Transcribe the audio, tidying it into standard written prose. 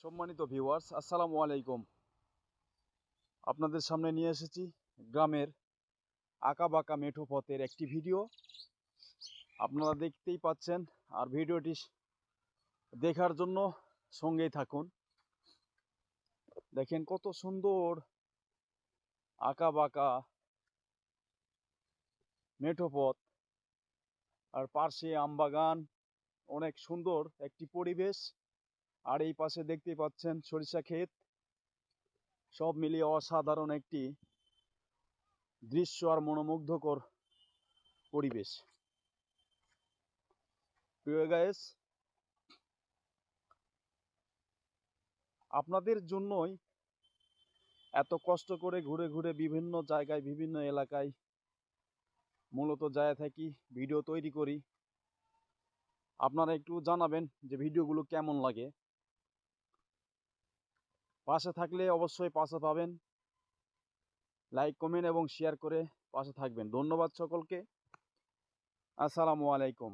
সম্মানিত ভিউয়ার্স, আসসালামু আলাইকুম। আপনাদের সামনে নিয়ে এসেছি গ্রামের আঁকাবাঁকা মেঠো পথের একটি ভিডিও। আপনারা দেখতেই পাচ্ছেন, আর ভিডিওটি দেখার জন্য সঙ্গেই থাকুন। দেখেন কত সুন্দর আঁকাবাঁকা মেঠো পথ, আর পাশে আমবাগান, অনেক সুন্দর একটি পরিবেশ। আর এই পাশে দেখতেই পাচ্ছেন সরিষা ক্ষেত। সব মিলিয়ে অসাধারণ একটি দৃশ্য আর মনোমুগ্ধকর পরিবেশ। প্রিয় গাইস, আপনাদের জন্যই এত কষ্ট করে ঘুরে ঘুরে বিভিন্ন জায়গায়, বিভিন্ন এলাকায় মূলত যায় থাকি, ভিডিও তৈরি করি। আপনারা একটু জানাবেন যে ভিডিওগুলো কেমন লাগে। পাশে থাকলে অবশ্যই পাশে পাবেন। লাইক, কমেন্ট এবং শেয়ার করে পাশে থাকবেন। ধন্যবাদ সকলকে। আসসালামু আলাইকুম।